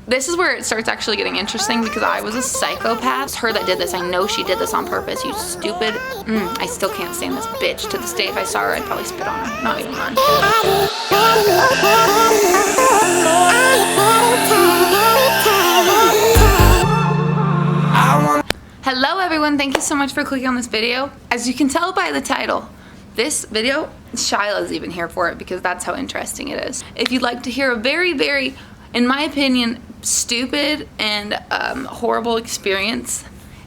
this is where it starts actually getting interesting because I was a psychopath. It's her that did this. I know she did this on purpose, you stupid. I still can't stand this bitch. To this day, if I saw her, I'd probably spit on her. Not even lying. Hello everyone, thank you so much for clicking on this video. As you can tell by the title, this video, Shyla's even here for it because that's how interesting it is. If you'd like to hear a very, in my opinion, stupid and horrible experience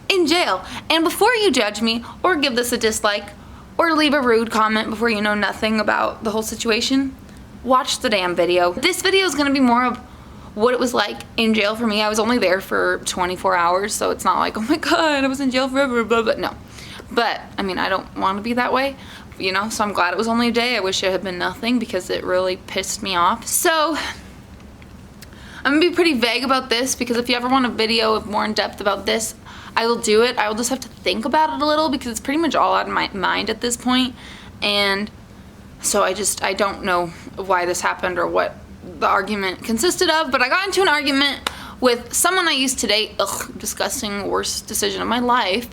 in jail. And before you judge me or give this a dislike or leave a rude comment before you know nothing about the whole situation, watch the damn video. This video is going to be more of what it was like in jail for me. I was only there for 24 hours, so it's not like, oh my god, I was in jail forever, blah, blah. No. But, I mean, I don't want to be that way, you know, so I'm glad it was only a day. I wish it had been nothing because it really pissed me off. So, I'm going to be pretty vague about this because if you ever want a video more in depth about this, I will do it. I will just have to think about it a little because it's pretty much all out of my mind at this point. And so I don't know why this happened or what the argument consisted of, but I got into an argument with someone I used to date. Ugh, disgusting, worst decision of my life.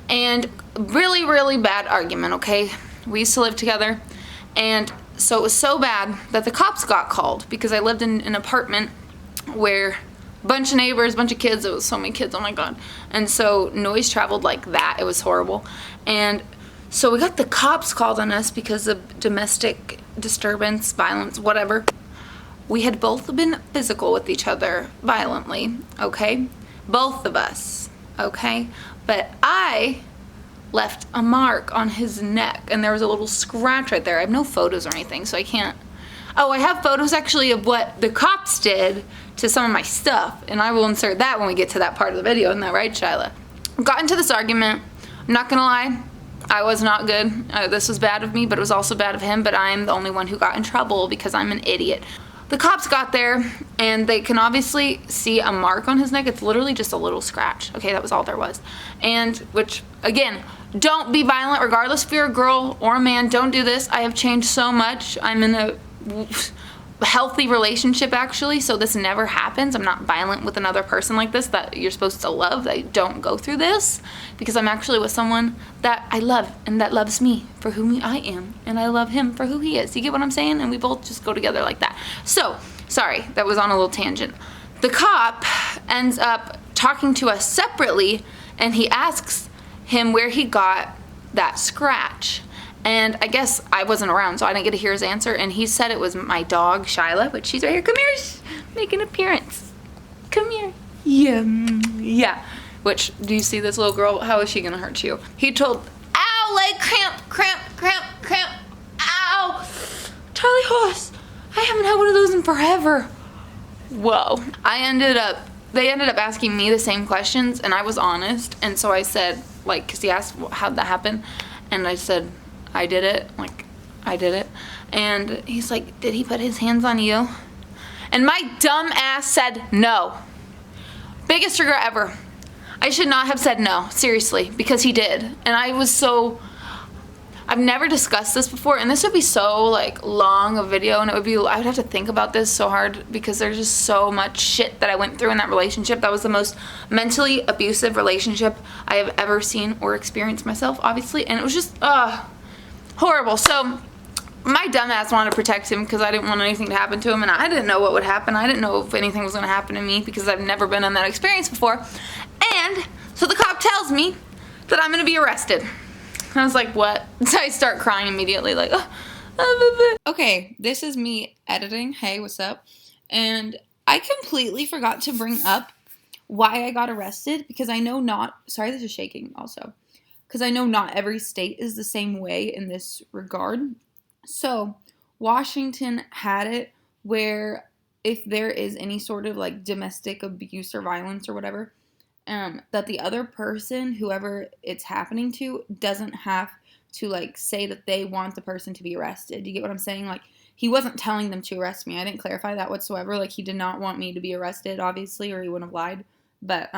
And really bad argument, okay? We used to live together. And so it was so bad that the cops got called because I lived in an apartment where a bunch of neighbors, a bunch of kids, it was so many kids, oh my god. And so noise traveled like that, it was horrible. And so we got the cops called on us because of domestic disturbance, violence, whatever. We had both been physical with each other violently, okay? Both of us, okay? But I left a mark on his neck and there was a little scratch right there. I have no photos or anything, so I can't. Oh, I have photos actually of what the cops did to some of my stuff, and I will insert that when we get to that part of the video. Isn't that right, Shyla? Got into this argument. I'm not gonna lie, I was not good. This was bad of me, but it was also bad of him, but I'm the only one who got in trouble because I'm an idiot. The cops got there, and they can obviously see a mark on his neck. It's literally just a little scratch. Okay, that was all there was. And, which, again, don't be violent regardless if you're a girl or a man. Don't do this. I have changed so much. I'm in a healthy relationship, actually, so this never happens. I'm not violent with another person like this that you're supposed to love. I don't go through this because I'm actually with someone that I love and that loves me for who I am, and I love him for who he is. You get what I'm saying? And we both just go together like that. So, sorry, that was on a little tangent. The cop ends up talking to us separately, and he asks him where he got that scratch. And I guess I wasn't around, so I didn't get to hear his answer. And he said it was my dog, Shyla, which she's right here. Come here, make an appearance. Come here. Yeah. Which, do you see this little girl? How is she gonna hurt you? He told, ow, leg cramp. Ow. Charlie horse. I haven't had one of those in forever. Whoa. They ended up asking me the same questions, and I was honest. And so I said, like, because he asked how'd that happen, and I said, I did it. And he's like, did he put his hands on you? And my dumb ass said no. Biggest regret ever. I should not have said no, seriously, because he did. And I've never discussed this before, and this would be so like long a video, and I would have to think about this so hard because there's just so much shit that I went through in that relationship. That was the most mentally abusive relationship I have ever seen or experienced myself, obviously, and it was just horrible. So my dumbass wanted to protect him because I didn't want anything to happen to him, and I didn't know what would happen. I didn't know if anything was going to happen to me because I've never been in that experience before. And so the cop tells me that I'm going to be arrested. I was like, what? So I start crying immediately, like, Okay, this is me editing. Hey, what's up? And I completely forgot to bring up why I got arrested because I know sorry, this is shaking also. Because I know not every state is the same way in this regard. So, Washington had it where if there is any sort of like domestic abuse or violence or whatever, that the other person, whoever it's happening to, doesn't have to like say that they want the person to be arrested. You get what I'm saying? Like, he wasn't telling them to arrest me. I didn't clarify that whatsoever. Like, he did not want me to be arrested, obviously, or he wouldn't have lied. But,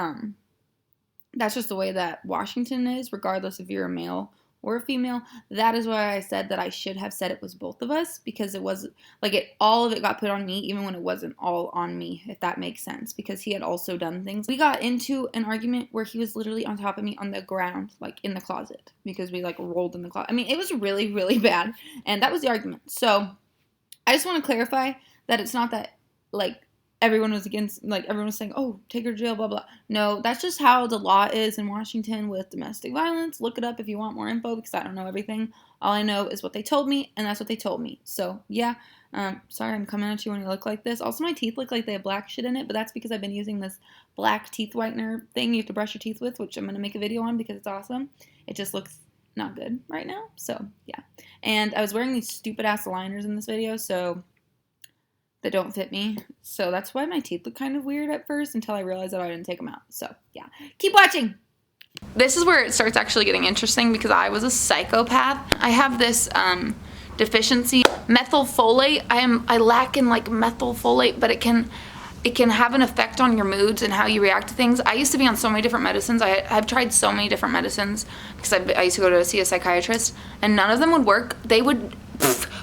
that's just the way that Washington is, regardless if you're a male or a female. That is why I said that I should have said it was both of us, because it was like all of it got put on me, even when it wasn't all on me, if that makes sense, because he had also done things. We got into an argument where he was literally on top of me on the ground, like in the closet, because we like rolled in the closet. I mean, it was really, really bad, and that was the argument. So I just want to clarify that it's not that like everyone was against, like everyone was saying, oh, take her to jail, blah, blah. No, that's just how the law is in Washington with domestic violence. Look it up if you want more info, because I don't know everything. All I know is what they told me, and that's what they told me. So, yeah, sorry I'm coming at you when you look like this. Also, my teeth look like they have black shit in it, but that's because I've been using this black teeth whitener thing you have to brush your teeth with, which I'm going to make a video on because it's awesome. It just looks not good right now, so, yeah. And I was wearing these stupid-ass aligners in this video, so that don't fit me. So that's why my teeth look kind of weird at first until I realized that I didn't take them out. So yeah, keep watching. This is where it starts actually getting interesting, because I was a psychopath. I have this deficiency, methylfolate. I lack in like methylfolate, but it can have an effect on your moods and how you react to things. I used to be on so many different medicines. I've tried so many different medicines because I used to go to see a psychiatrist, and none of them would work. They would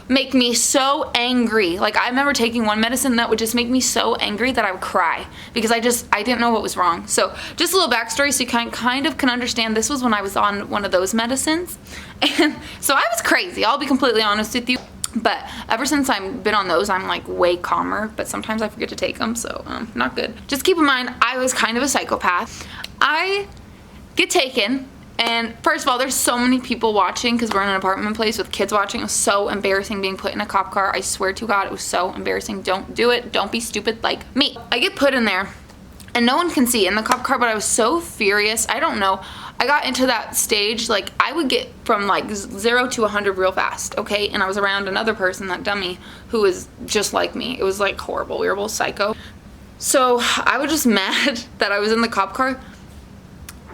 make me so angry. Like, I remember taking one medicine that would just make me so angry that I would cry because I didn't know what was wrong. So just a little backstory so you kind of can understand. This was when I was on one of those medicines, and so I was crazy. I'll be completely honest with you. But ever since I've been on those, I'm like way calmer, but sometimes I forget to take them, so not good. Just keep in mind, I was kind of a psychopath. I get taken, and first of all, there's so many people watching because we're in an apartment place with kids watching. It was so embarrassing being put in a cop car. I swear to God, it was so embarrassing. Don't do it. Don't be stupid like me. I get put in there, and no one can see in the cop car, but I was so furious. I don't know. I got into that stage, like, I would get from like 0 to 100 real fast, okay? And I was around another person, that dummy, who was just like me. It was like horrible. We were both psycho. So I was just mad that I was in the cop car.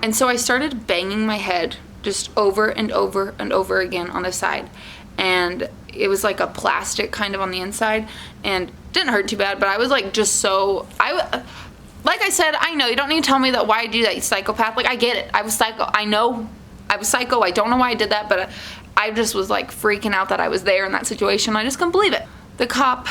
And so I started banging my head just over and over and over again on the side. And it was like a plastic kind of on the inside, and it didn't hurt too bad, but I was like just so, like I said, I know, you don't need to tell me that why I do that, you psychopath. Like, I get it. I was psycho. I know I was psycho. I don't know why I did that, but I just was like freaking out that I was there in that situation. I just couldn't believe it. The cop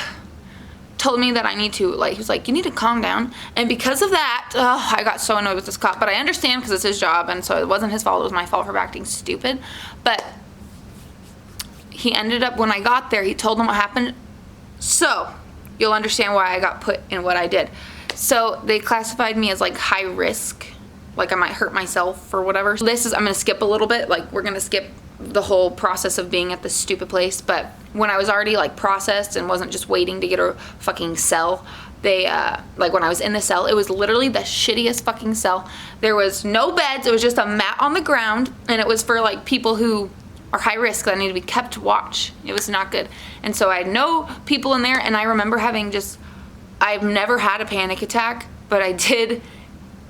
told me that I need to, like, he was like, you need to calm down. And because of that, I got so annoyed with this cop. But I understand because it's his job, and so it wasn't his fault. It was my fault for acting stupid. But he ended up, when I got there, he told them what happened. So you'll understand why I got put in what I did. So they classified me as like high risk, like I might hurt myself or whatever. I'm gonna skip a little bit, like we're gonna skip the whole process of being at this stupid place. But when I was already like processed and wasn't just waiting to get a fucking cell, they like when I was in the cell, it was literally the shittiest fucking cell. There was no beds, it was just a mat on the ground, and it was for like people who are high risk that need to be kept watch. It was not good. And so I had no people in there, and I remember having I've never had a panic attack, but I did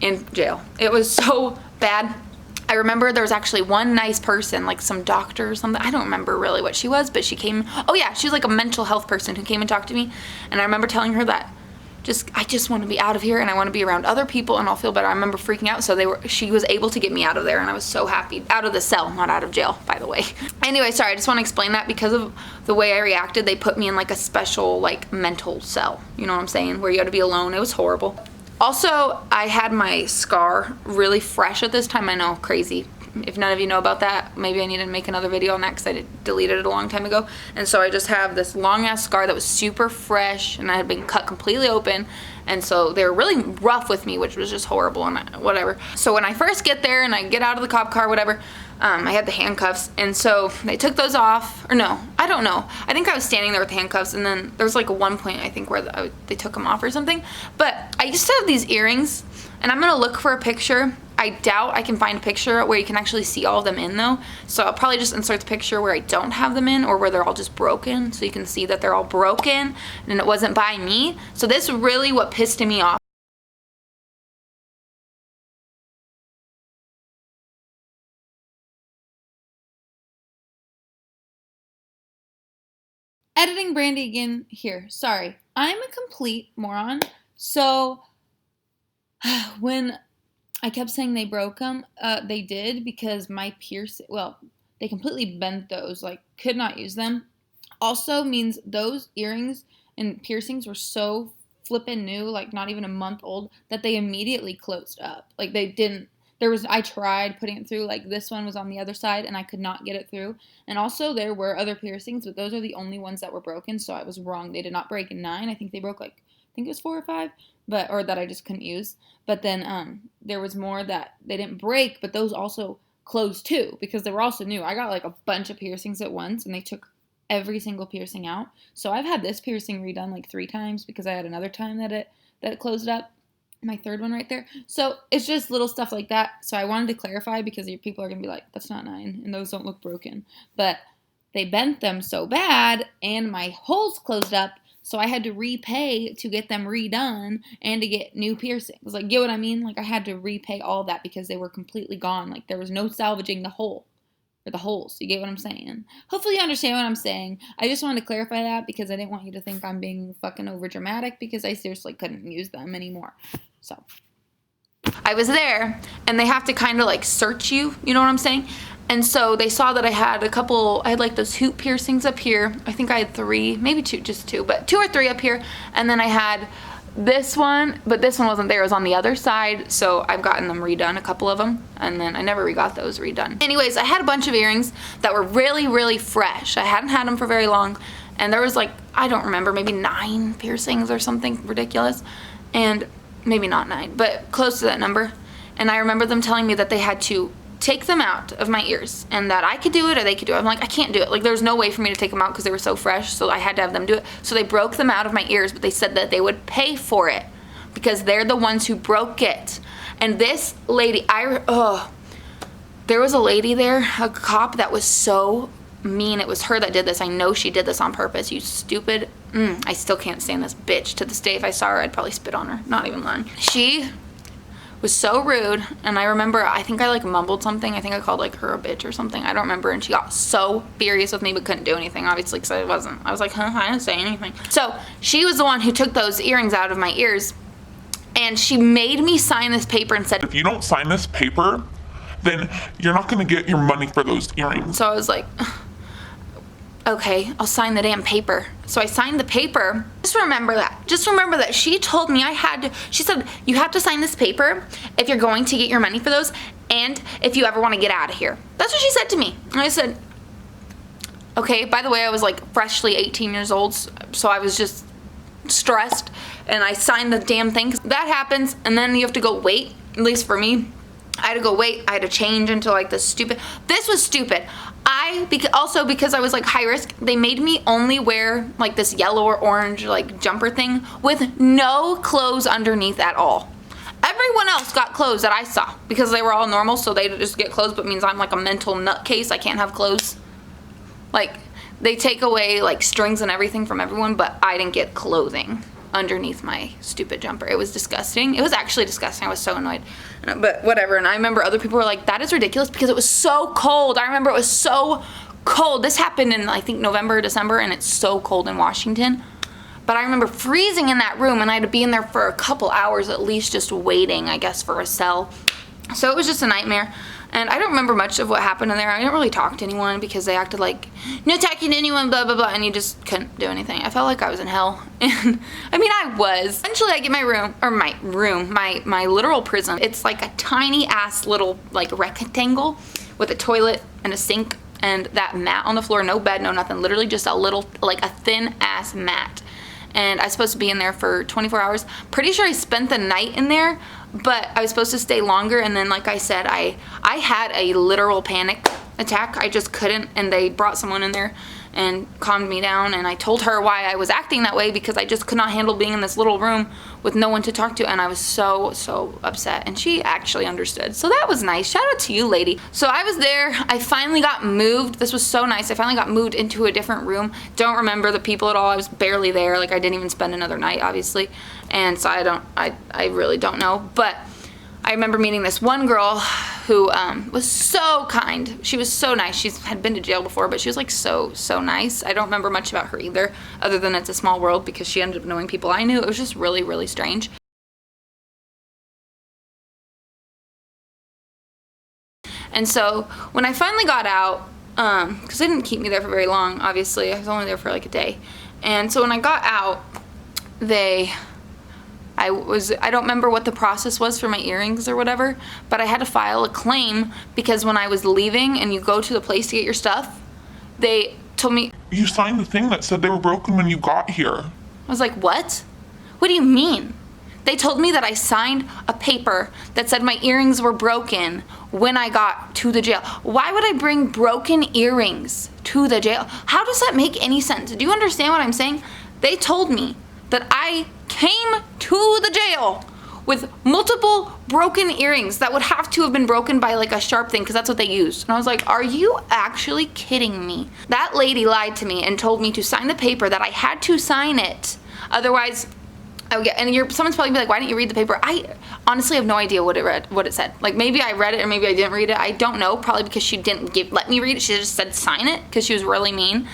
in jail. It was so bad. I remember there was actually one nice person, like some doctor or something. I don't remember really what she was, but she came. Oh yeah, she was like a mental health person who came and talked to me. And I remember telling her that I just want to be out of here, and I want to be around other people, and I'll feel better. I remember freaking out. So she was able to get me out of there, and I was so happy. Out of the cell, not out of jail, by the way. Anyway, sorry, I just want to explain that because of the way I reacted. They put me in like a special like mental cell. You know what I'm saying? Where you had to be alone. It was horrible. Also, I had my scar really fresh at this time. I know, crazy. If none of you know about that, maybe I need to make another video on that because I deleted it a long time ago. And so I just have this long ass scar that was super fresh, and I had been cut completely open. And so they were really rough with me, which was just horrible and whatever. So when I first get there and I get out of the cop car, whatever, I had the handcuffs, and so they took those off, or no, I don't know. I think I was standing there with the handcuffs, and then there was like one point, I think, where they took them off or something. But I used to have these earrings, and I'm gonna look for a picture. I doubt I can find a picture where you can actually see all of them in though. So I'll probably just insert the picture where I don't have them in, or where they're all just broken, so you can see that they're all broken and it wasn't by me. So this really what pissed me off. Editing Brandy again here. Sorry. I'm a complete moron. So when I kept saying they broke them, they did, because my piercing, well, they completely bent those, like could not use them. Also means those earrings and piercings were so flippin' new, like not even a month old, that they immediately closed up. Like they didn't, I tried putting it through, like this one was on the other side and I could not get it through. And also there were other piercings, but those are the only ones that were broken, so I was wrong. They did not break in 9. I think they broke like, I think it was 4 or 5, or that I just couldn't use. But then there was more that they didn't break, but those also closed too, because they were also new. I got like a bunch of piercings at once and they took every single piercing out. So I've had this piercing redone like 3 times because I had another time that it closed up. My third one right there. So it's just little stuff like that. So I wanted to clarify because people are going to be like, that's not 9 and those don't look broken. But they bent them so bad and my holes closed up. So I had to repay to get them redone and to get new piercings. Like, get what I mean? Like I had to repay all that because they were completely gone. Like there was no salvaging the hole. Or the holes. You get what I'm saying? Hopefully you understand what I'm saying. I just wanted to clarify that because I didn't want you to think I'm being fucking over dramatic, because I seriously couldn't use them anymore. So I was there and they have to kind of like search you, you know what I'm saying? And so they saw that I had like those hoop piercings up here. I think I had 3, maybe 2, just 2, but 2 or 3 up here. And then I had this one, but this one wasn't there. It was on the other side, so I've gotten them redone, a couple of them, and then I never got those redone. Anyways, I had a bunch of earrings that were really, really fresh. I hadn't had them for very long, and there was like, I don't remember, maybe 9 piercings or something ridiculous, and maybe not 9, but close to that number. And I remember them telling me that they had to take them out of my ears and that I could do it or they could do it. I'm like, I can't do it. Like there's no way for me to take them out because they were so fresh, so I had to have them do it. So they broke them out of my ears, but they said that they would pay for it because they're the ones who broke it. And this lady, there was a lady there, a cop, that was so mean. It was her that did this. I know she did this on purpose. You stupid. I still can't stand this bitch. To this day, if I saw her, I'd probably spit on her. Not even lying. She was so rude, and I remember, I think I like mumbled something. I think I called like her a bitch or something. I don't remember, and she got so furious with me but couldn't do anything, obviously, because I was like, I didn't say anything. So she was the one who took those earrings out of my ears, and she made me sign this paper and said, if you don't sign this paper, then you're not gonna get your money for those earrings. So I was like, okay, I'll sign the damn paper. So I signed the paper. Just remember that she told me she said, you have to sign this paper if you're going to get your money for those and if you ever want to get out of here. That's what she said to me. And I said, okay. By the way, I was like freshly 18 years old, so I was just stressed, and I signed the damn thing. That happens, and then you have to go wait, at least for me. I had to go wait. I had to change into like this was stupid. Also because I was like high risk, they made me only wear like this yellow or orange like jumper thing with no clothes underneath at all. Everyone else got clothes that I saw because they were all normal, so they just get clothes, but means I'm like a mental nutcase. I can't have clothes. Like they take away like strings and everything from everyone, but I didn't get clothing underneath my stupid jumper. It was disgusting. It was actually disgusting. I was so annoyed, but whatever. And I remember other people were like, that is ridiculous, because it was so cold. I remember it was so cold. This happened in I think November, December, and it's so cold in Washington. But I remember freezing in that room, and I had to be in there for a couple hours at least, just waiting, I guess, for a cell. So it was just a nightmare. And I don't remember much of what happened in there. I didn't really talk to anyone because they acted like, no talking to anyone, blah, blah, blah, and you just couldn't do anything. I felt like I was in hell. And I mean, I was. Eventually I get my literal prison. It's like a tiny ass little like rectangle with a toilet and a sink and that mat on the floor, no bed, no nothing, literally just a little, like a thin ass mat. And I was supposed to be in there for 24 hours. Pretty sure I spent the night in there, but I was supposed to stay longer. And then, like I said, I had a literal panic attack. I just couldn't, and they brought someone in there and calmed me down, and I told her why I was acting that way, because I just could not handle being in this little room with no one to talk to, and I was so upset, and she actually understood. So that was nice. Shout out to you, lady. So I was there. I finally got moved. This was so nice. I finally got moved into a different room. Don't remember the people at all. I was barely there. Like, I didn't even spend another night, obviously, and so I really don't know. But I remember meeting this one girl who was so kind. She was so nice. She had been to jail before, but she was like so nice. I don't remember much about her either, other than it's a small world, because she ended up knowing people I knew. It was just really strange. And so when I finally got out, because they didn't keep me there for very long, obviously. I was only there for like a day. And so when I got out, I don't remember what the process was for my earrings or whatever, but I had to file a claim because when I was leaving and you go to the place to get your stuff, they told me... You signed the thing that said they were broken when you got here. I was like, what? What do you mean? They told me that I signed a paper that said my earrings were broken when I got to the jail. Why would I bring broken earrings to the jail? How does that make any sense? Do you understand what I'm saying? They told me that I came to the jail with multiple broken earrings that would have to have been broken by like a sharp thing, because that's what they used. And I was like, are you actually kidding me? That lady lied to me and told me to sign the paper that I had to sign it. Otherwise, I would get, and someone's probably be like, why didn't you read the paper? I honestly have no idea what it said. Like, maybe I read it or maybe I didn't read it. I don't know, probably because she didn't let me read it. She just said sign it because she was really mean.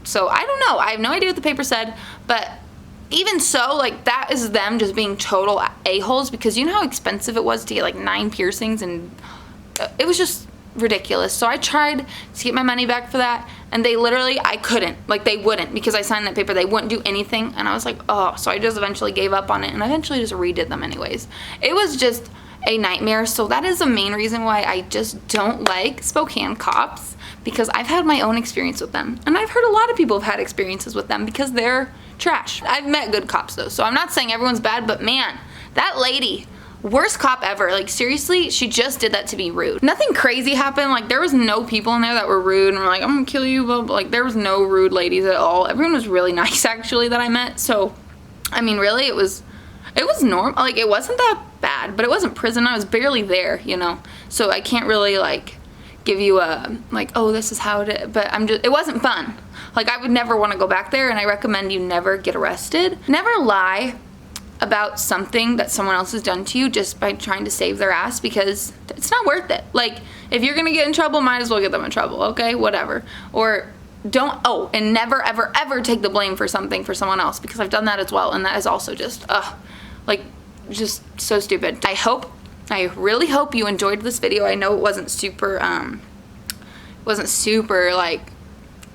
So I don't know. I have no idea what the paper said, but even so, like, that is them just being total a-holes, because you know how expensive it was to get like 9 piercings, and it was just ridiculous. So I tried to get my money back for that, and they literally, I couldn't, like, they wouldn't, because I signed that paper. They wouldn't do anything, and I was like, oh. So I just eventually gave up on it, and eventually just redid them anyways. It was just a nightmare. So that is the main reason why I just don't like Spokane cops, because I've had my own experience with them, and I've heard a lot of people have had experiences with them because they're trash. I've met good cops though, so I'm not saying everyone's bad, but man, that lady, worst cop ever. Like, seriously, she just did that to be rude. Nothing crazy happened. Like, there was no people in there that were rude and were like, I'm gonna kill you, blah, blah. Like, there was no rude ladies at all. Everyone was really nice, actually, that I met. So, I mean, really, it was normal. Like, it wasn't that bad, but it wasn't prison. I was barely there, you know, so I can't really, like, give you a, like, oh, this is how it is, but it wasn't fun. Like, I would never want to go back there, and I recommend you never get arrested. Never lie about something that someone else has done to you just by trying to save their ass, because it's not worth it. Like, if you're gonna get in trouble, might as well get them in trouble, okay? Whatever. Or don't, oh, and never, ever, ever take the blame for something for someone else, because I've done that as well, and that is also just, like, just so stupid. I really hope you enjoyed this video. I know it wasn't super, like,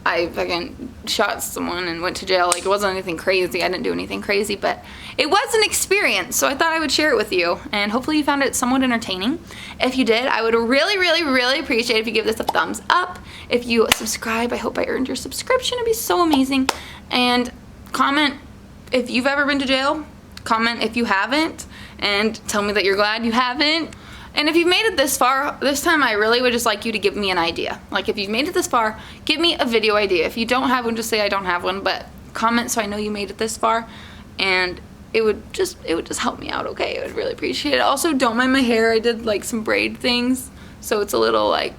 I fucking shot someone and went to jail. Like, it wasn't anything crazy. I didn't do anything crazy, but it was an experience, so I thought I would share it with you, and hopefully you found it somewhat entertaining. If you did, I would really, really, really appreciate if you give this a thumbs up. If you subscribe, I hope I earned your subscription. It'd be so amazing. And comment if you've ever been to jail. Comment if you haven't, and tell me that you're glad you haven't. And if you've made it this far, this time I really would just like you to give me an idea. Like, if you've made it this far, give me a video idea. If you don't have one, just say I don't have one, but comment so I know you made it this far, and it would just help me out, okay? I would really appreciate it. Also, don't mind my hair. I did like some braid things, so it's a little like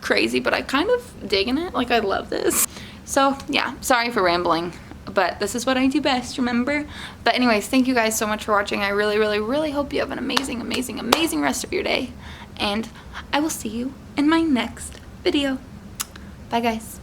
crazy, but I kind of digging it. Like, I love this. So yeah, sorry for rambling, but this is what I do best, remember? But anyways, thank you guys so much for watching. I really, really, really hope you have an amazing, amazing, amazing rest of your day, and I will see you in my next video. Bye, guys.